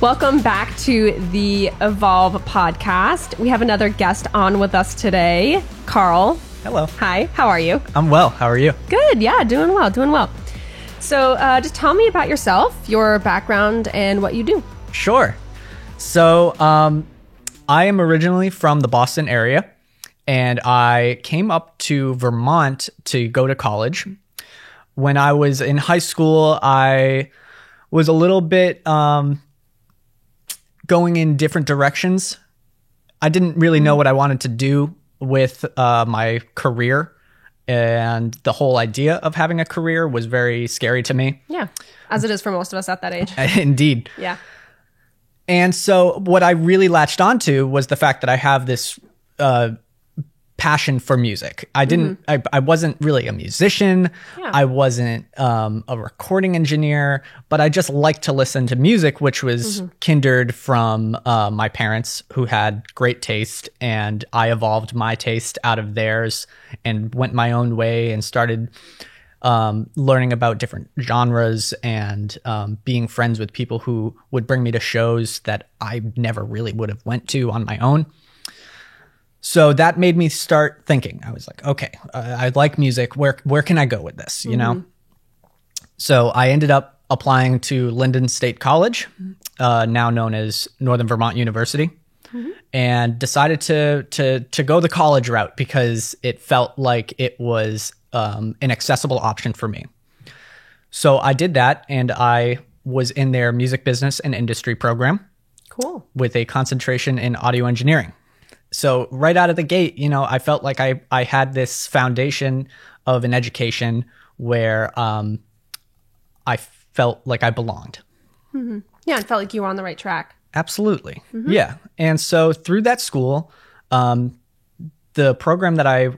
Welcome back to the Evolve podcast. We have another guest on with us today, Carl. Hello. Hi, how are you? I'm well. How are you? Good, yeah, doing well, doing well. So just tell me about yourself, your background, and what you do. Sure. So I am originally from the Boston area, and I came up to Vermont to go to college. When I was in high school, I was a little bit going in different directions. I didn't really know what I wanted to do with my career, and the whole idea of having a career was very scary to me. Yeah, as it is for most of us at that age. Indeed. Yeah. And so what I really latched onto was the fact that I have this passion for music. I wasn't really a musician. Yeah. I wasn't a recording engineer, but I just liked to listen to music, which was kindred from my parents, who had great taste, and I evolved my taste out of theirs and went my own way and started learning about different genres and being friends with people who would bring me to shows that I never really would have went to on my own. So that made me start thinking. I was like, okay, I like music. Where can I go with this? You know? So I ended up applying to Linden State College, now known as Northern Vermont University, and decided to go the college route because it felt like it was an accessible option for me. So I did that, and I was in their music business and industry program. Cool. With a concentration in audio engineering. So right out of the gate, you know, I felt like I had this foundation of an education where I felt like I belonged. Yeah, it felt like you were on the right track. Absolutely. Yeah. And so through that school, the program that I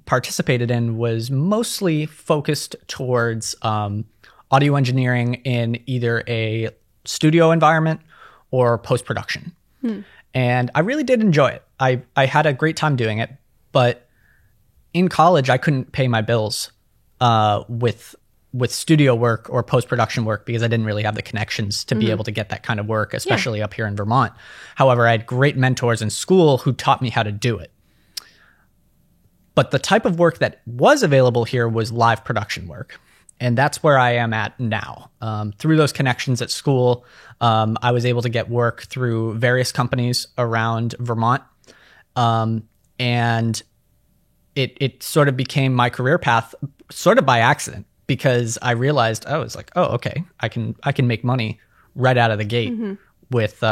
participated in was mostly focused towards audio engineering in either a studio environment or post-production. And I really did enjoy it. I had a great time doing it, but in college, I couldn't pay my bills with studio work or post-production work because I didn't really have the connections to be able to get that kind of work, especially up here in Vermont. However, I had great mentors in school who taught me how to do it. But the type of work that was available here was live production work. And that's where I am at now. Through those connections at school, I was able to get work through various companies around Vermont. And it sort of became my career path sort of by accident because I realized, okay, I can make money right out of the gate with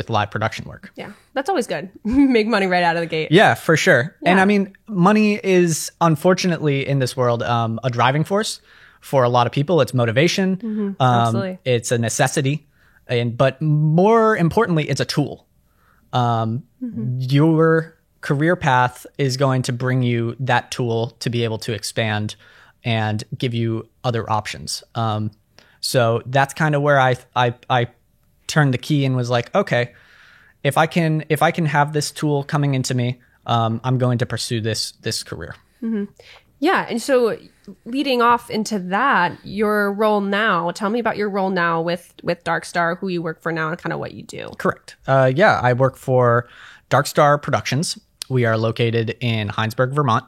live production work. Yeah, that's always good. Make money right out of the gate. Yeah, for sure. Yeah. And I mean, money is unfortunately in this world a driving force. For a lot of people, it's motivation. Absolutely. It's a necessity. But more importantly, it's a tool. Your career path is going to bring you that tool to be able to expand and give you other options. So that's kind of where I turned the key and was like, okay, if I can have this tool coming into me, I'm going to pursue this career. Yeah. And so leading off into that, your role now, tell me about your role now with Darkstar, who you work for now and kind of what you do. Correct. I work for Darkstar Productions. We are located in Heinsberg, Vermont.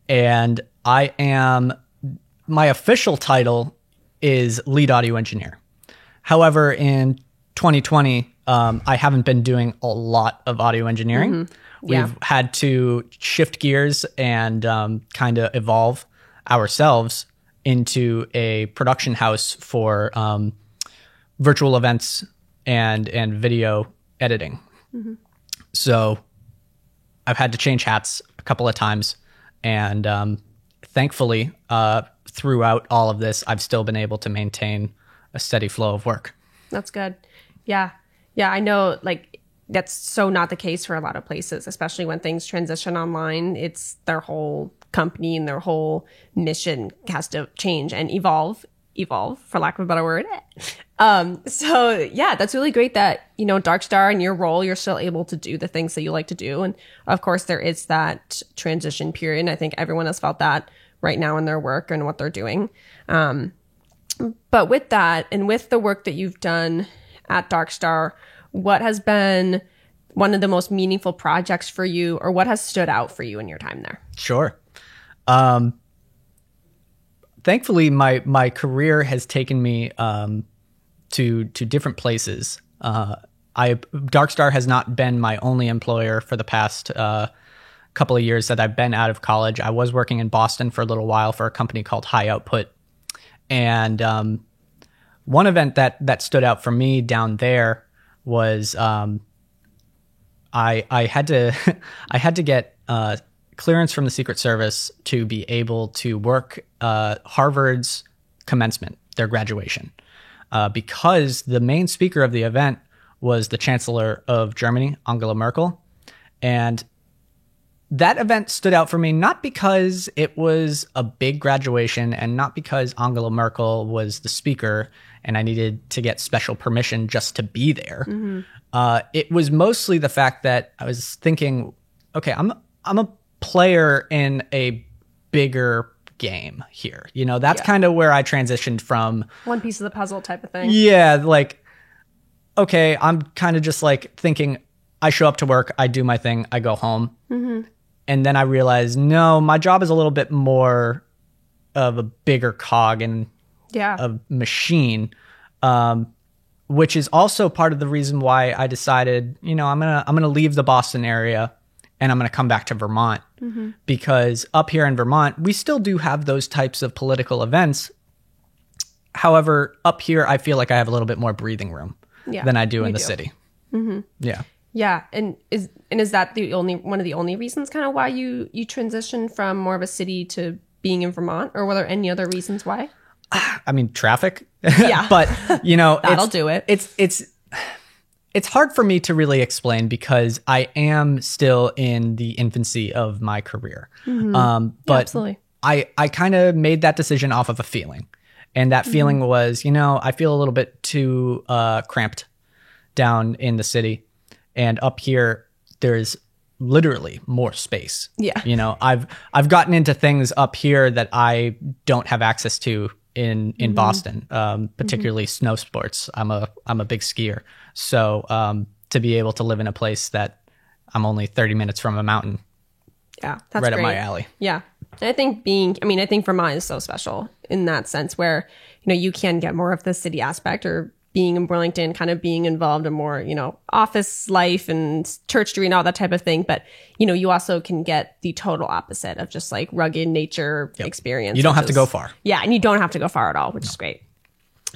And my official title is lead audio engineer. However, in 2020, I haven't been doing a lot of audio engineering. Yeah. We've had to shift gears and kind of evolve ourselves into a production house for virtual events and video editing. So I've had to change hats a couple of times. And thankfully, throughout all of this, I've still been able to maintain a steady flow of work. That's good. Yeah. Yeah, I know, like, that's so not the case for a lot of places, especially when things transition online. It's their whole company and their whole mission has to change and evolve, for lack of a better word. So yeah, that's really great that, you know, Darkstar in your role, you're still able to do the things that you like to do. And of course there is that transition period. And I think everyone has felt that right now in their work and what they're doing. But with that and with the work that you've done at Darkstar, what has been one of the most meaningful projects for you, or what has stood out for you in your time there? Sure. Thankfully, my career has taken me to different places. Darkstar has not been my only employer for the past couple of years that I've been out of college. I was working in Boston for a little while for a company called High Output, and one event that stood out for me down there was I had to I had to get clearance from the Secret Service to be able to work Harvard's commencement, their graduation, because the main speaker of the event was the Chancellor of Germany, Angela Merkel. And that event stood out for me not because it was a big graduation and not because Angela Merkel was the speaker and I needed to get special permission just to be there. It was mostly the fact that I was thinking, okay, I'm a player in a bigger game here. You know, that's kind of where I transitioned from. One piece of the puzzle type of thing. Yeah, like, okay, I'm kind of just like thinking I show up to work, I do my thing, I go home. And then I realized, no, my job is a little bit more of a bigger cog in a machine, which is also part of the reason why I decided, you know, I'm gonna leave the Boston area and I'm gonna come back to Vermont, because up here in Vermont, we still do have those types of political events. However, up here, I feel like I have a little bit more breathing room than I do in the city. Yeah. Yeah, and is that the only one of the only reasons kind of why you transitioned from more of a city to being in Vermont, or were there any other reasons why? I mean, traffic. Yeah, but you know, that'll do it. It's hard for me to really explain because I am still in the infancy of my career. But absolutely. I kind of made that decision off of a feeling, and that feeling was, you know, I feel a little bit too cramped down in the city. And up here, there's literally more space. Yeah. You know, I've gotten into things up here that I don't have access to in Boston, particularly snow sports. I'm a big skier. So to be able to live in a place that I'm only 30 minutes from a mountain. Yeah, that's right great. up my alley. Yeah. And I think Vermont is so special in that sense where, you know, you can get more of the city aspect, or being in Burlington, kind of being involved in more, you know, office life and Church Street and all that type of thing. But, you know, you also can get the total opposite of just like rugged nature experience. You don't have to go far. Yeah. And you don't have to go far at all, which is great.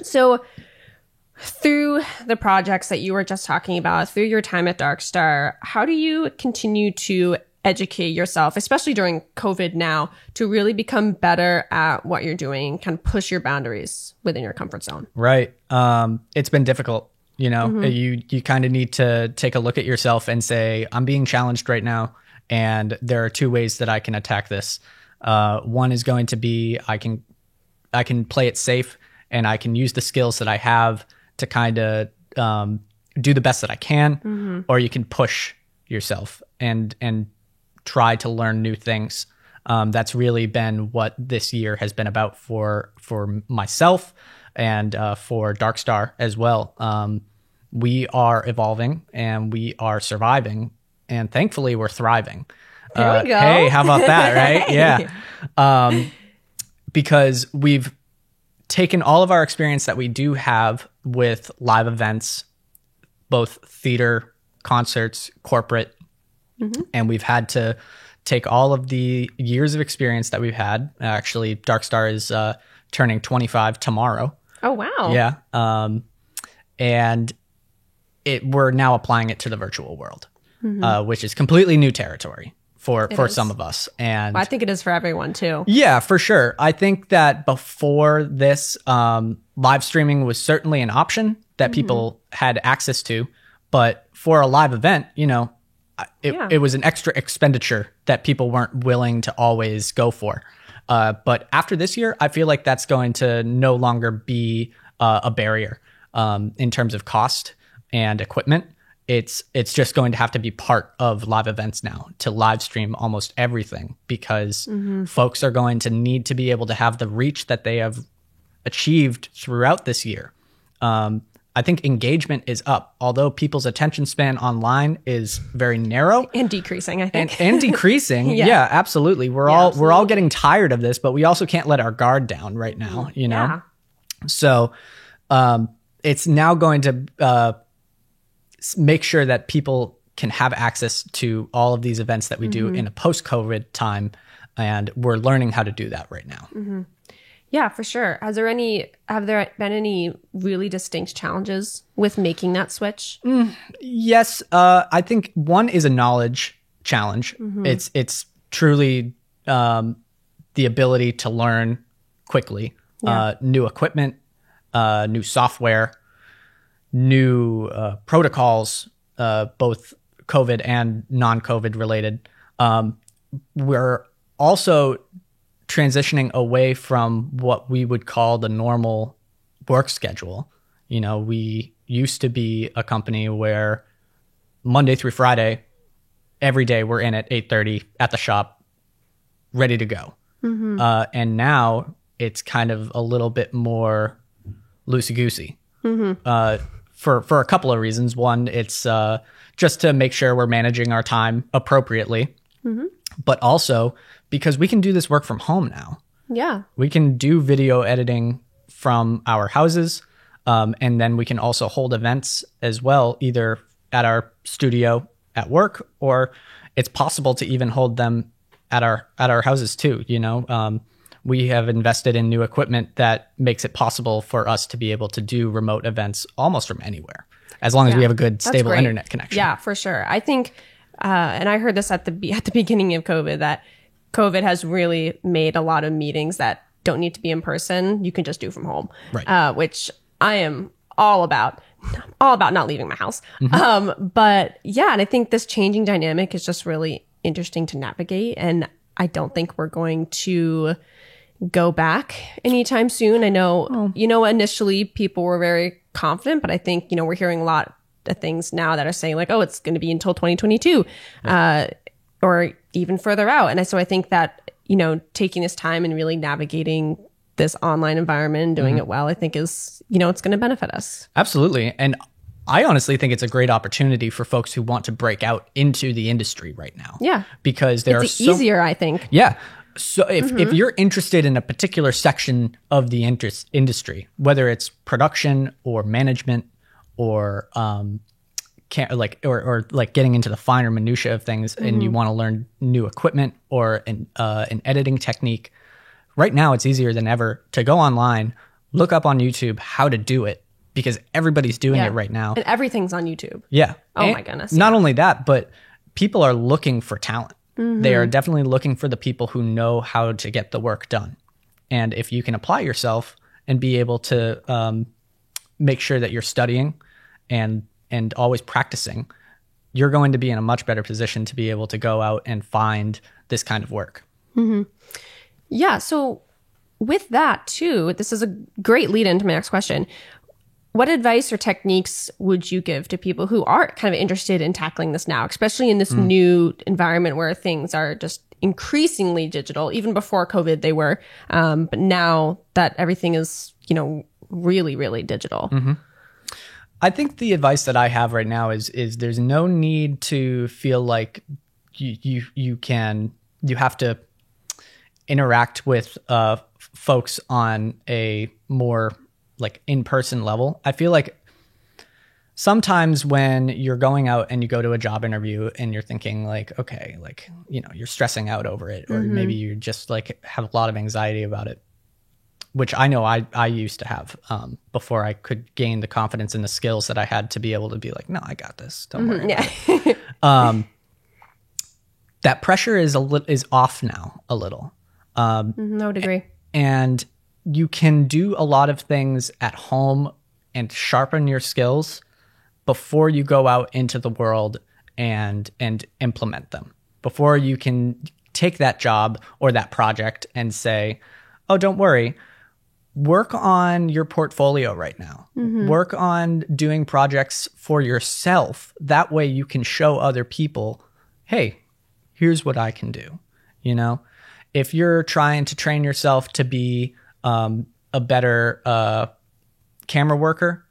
So through the projects that you were just talking about, through your time at Darkstar, how do you continue to educate yourself, especially during COVID now, to really become better at what you're doing, kind of push your boundaries within your comfort zone? Right. It's been difficult. You know, you kind of need to take a look at yourself and say, I'm being challenged right now. And there are two ways that I can attack this. One is going to be, I can play it safe and I can use the skills that I have to kind of do the best that I can, or you can push yourself and try to learn new things. That's really been what this year has been about for myself and for Darkstar as well. We are evolving and we are surviving, and thankfully we're thriving. There we go. Hey, how about that, right? Yeah. Because we've taken all of our experience that we do have with live events, both theater, concerts, corporate, and we've had to take all of the years of experience that we've had. Actually, Darkstar is turning 25 tomorrow. Oh, wow. Yeah. And we're now applying it to the virtual world, which is completely new territory for some of us. And I think it is for everyone too. Yeah, for sure. I think that before this, live streaming was certainly an option that people had access to. But for a live event, you know, it was an extra expenditure that people weren't willing to always go for. But after this year, I feel like that's going to no longer be a barrier in terms of cost and equipment. It's just going to have to be part of live events now to live stream almost everything, because folks are going to need to be able to have the reach that they have achieved throughout this year. I think engagement is up, although people's attention span online is very narrow and decreasing, I think. and decreasing. Yeah, absolutely. We're all getting tired of this, but we also can't let our guard down right now, you know? Yeah. So it's now going to make sure that people can have access to all of these events that we do in a post-COVID time. And we're learning how to do that right now. Mm-hmm. Yeah, for sure. Have there been any really distinct challenges with making that switch? Yes. I think one is a knowledge challenge. It's truly the ability to learn quickly, new equipment, new software, new protocols, both COVID and non-COVID related. We're also transitioning away from what we would call the normal work schedule. You know, we used to be a company where Monday through Friday, every day we're in at 8:30 at the shop, ready to go. And now it's kind of a little bit more loosey-goosey for a couple of reasons. One, it's just to make sure we're managing our time appropriately, but also because we can do this work from home now. Yeah. We can do video editing from our houses, and then we can also hold events as well, either at our studio at work, or it's possible to even hold them at our houses too. You know, we have invested in new equipment that makes it possible for us to be able to do remote events almost from anywhere, as long as we have a good, stable internet connection. Yeah, for sure. I think, and I heard this at the beginning of COVID, that COVID has really made a lot of meetings that don't need to be in person. You can just do from home, right? Which I am all about not leaving my house. But yeah, and I think this changing dynamic is just really interesting to navigate. And I don't think we're going to go back anytime soon. I know, initially people were very confident, but I think, we're hearing a lot of things now that are saying like, oh, it's going to be until 2022, or even further out. And so I think that, taking this time and really navigating this online environment and doing it well, I think is, it's going to benefit us. Absolutely. And I honestly think it's a great opportunity for folks who want to break out into the industry right now. Yeah. Because it's easier, I think. Yeah. So if you're interested in a particular section of the industry, whether it's production or management or getting into the finer minutia of things, and you want to learn new equipment or an editing technique, right now it's easier than ever to go online, look up on YouTube how to do it, because everybody's doing it right now. And everything's on YouTube. Yeah. Oh my goodness. Not only that, but people are looking for talent. They are definitely looking for the people who know how to get the work done. And if you can apply yourself and be able to make sure that you're studying and always practicing, you're going to be in a much better position to be able to go out and find this kind of work. Yeah. So with that too, this is a great lead into my next question. What advice or techniques would you give to people who are kind of interested in tackling this now, especially in this new environment where things are just increasingly digital? Even before COVID, they were, but now that everything is, really, really digital. I think the advice that I have right now is there's no need to feel like you have to interact with folks on a more like in-person level. I feel like sometimes when you're going out and you go to a job interview and you're thinking like, okay, like, you're stressing out over it, or maybe you just like have a lot of anxiety about it, which I know I used to have before I could gain the confidence and the skills that I had to be able to be like, no, I got this. Don't worry. Yeah. That pressure is off now a little. I would agree. And you can do a lot of things at home and sharpen your skills before you go out into the world and implement them. Before you can take that job or that project and say, oh, don't worry, work on your portfolio right now. Work on doing projects for yourself. That way you can show other people, hey, here's what I can do. If you're trying to train yourself to be a better camera worker,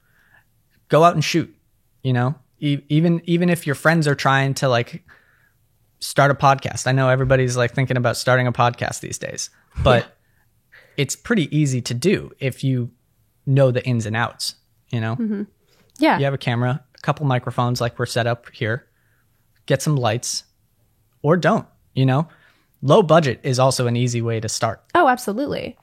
go out and shoot, you know, even if your friends are trying to like start a podcast. I know everybody's like thinking about starting a podcast these days, but it's pretty easy to do if you know the ins and outs, you know? Yeah. You have a camera, a couple microphones like we're set up here, get some lights, or don't, you know? Low budget is also an easy way to start. Oh, absolutely.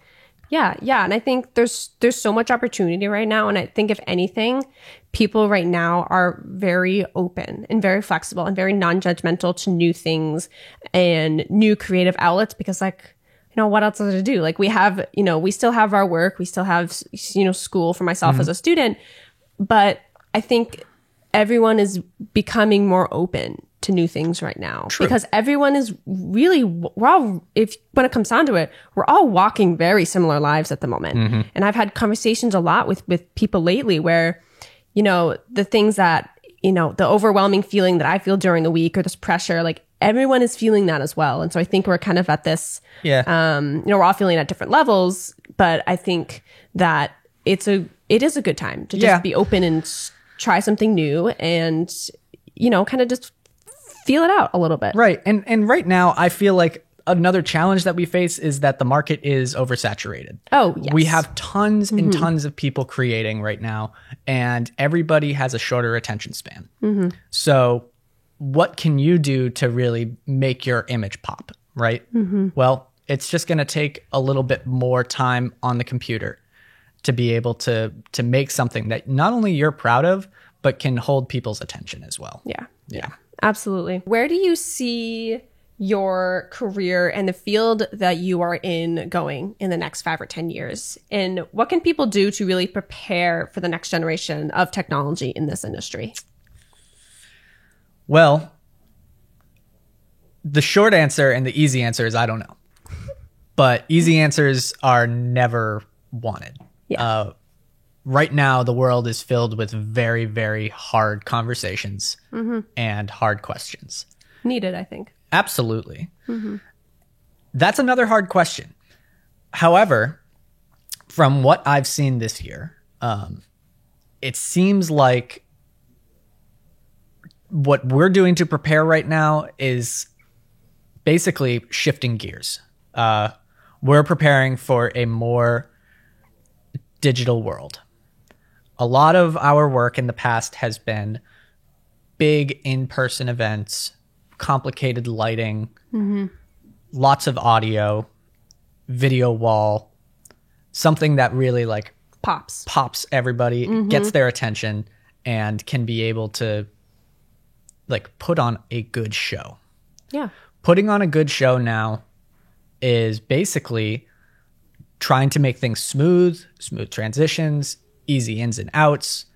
Yeah. And I think there's so much opportunity right now. And I think if anything, people right now are very open and very flexible and very non-judgmental to new things and new creative outlets because like, you know, what else is to do? Like we have, you know, we still have our work, we still have, you know, school for myself as a student, but I think everyone is becoming more open to new things right now. True. Because everyone is really, when it comes down to it, we're all walking very similar lives at the moment. And I've had conversations a lot with people lately where, you know, the things that, you know, the overwhelming feeling that I feel during the week or this pressure, like everyone is feeling that as well. And so I think we're kind of at this, you know, we're all feeling it at different levels, but I think that it is a good time to just be open and try something new and, you know, kind of just feel it out a little bit. Right. And right now I feel like another challenge that we face is that the market is oversaturated. Oh, yes. We have tons and tons of people creating right now, and everybody has a shorter attention span. So what can you do to really make your image pop, right? Well, it's just going to take a little bit more time on the computer to be able to make something that not only you're proud of, but can hold people's attention as well. Yeah, absolutely. Where do you see your career and the field that you are in going in the next 5 or 10 years? And what can people do to really prepare for the next generation of technology in this industry? Well, the short answer and the easy answer is I don't know. But easy answers are never wanted. Right now, the world is filled with very, very hard conversations and hard questions. Needed, I think. Absolutely. That's another hard question. However, from what I've seen this year, it seems like what we're doing to prepare right now is basically shifting gears. We're preparing for a more digital world. A lot of our work in the past has been big in-person events, complicated lighting, lots of audio, video wall, something that really like pops everybody, gets their attention, and can be able to like put on a good show. Yeah. Putting on a good show now is basically trying to make things smooth transitions, easy ins and outs,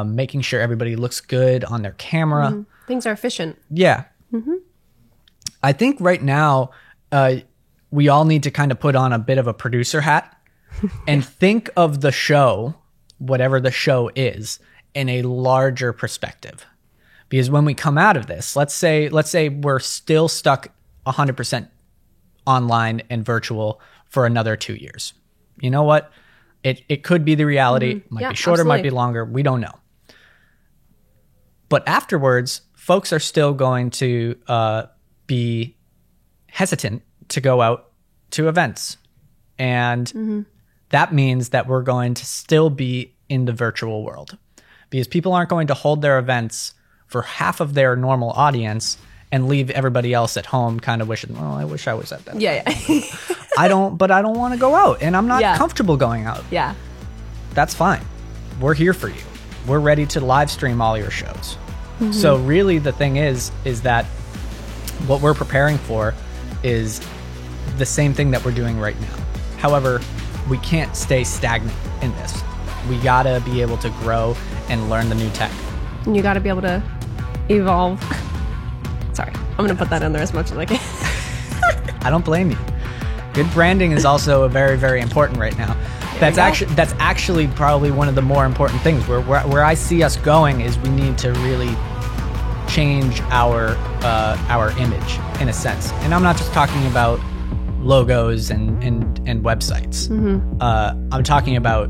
making sure everybody looks good on their camera. Things are efficient. Yeah. I think right now, we all need to kind of put on a bit of a producer hat and think of the show, whatever the show is, in a larger perspective. Because when we come out of this, let's say we're still stuck 100% online and virtual for another 2 years. You know what? It could be the reality. Might be shorter, might be longer. We don't know. But afterwards, folks are still going to be hesitant to go out to events. And that means that we're going to still be in the virtual world. Because people aren't going to hold their events for half of their normal audience and leave everybody else at home kind of wishing, well, I wish I was at that. Yeah. I don't want to go out, and I'm not comfortable going out. Yeah. That's fine. We're here for you. We're ready to live stream all your shows. So really the thing is that what we're preparing for is the same thing that we're doing right now. However, we can't stay stagnant in this. We gotta be able to grow and learn the new tech. And you gotta be able to evolve. Sorry, I'm gonna put that in there as much as I can. I don't blame you. Good branding is also very, very important right now. That's actually probably one of the more important things. Where I see us going is we need to really change our image in a sense. And I'm not just talking about logos and websites. I'm talking about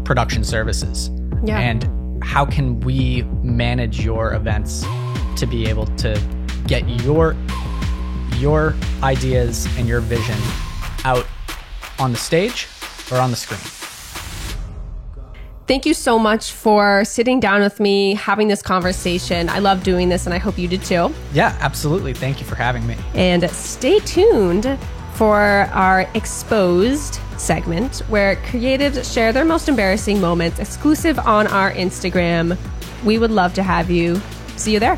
production services and how can we manage your events to be able to get your ideas and your vision out on the stage or on the screen. Thank you so much for sitting down with me, having this conversation. I love doing this, and I hope you did too. Yeah, absolutely. Thank you for having me. And stay tuned for our Exposed segment, where creatives share their most embarrassing moments, exclusive on our Instagram. We would love to have you. See you there.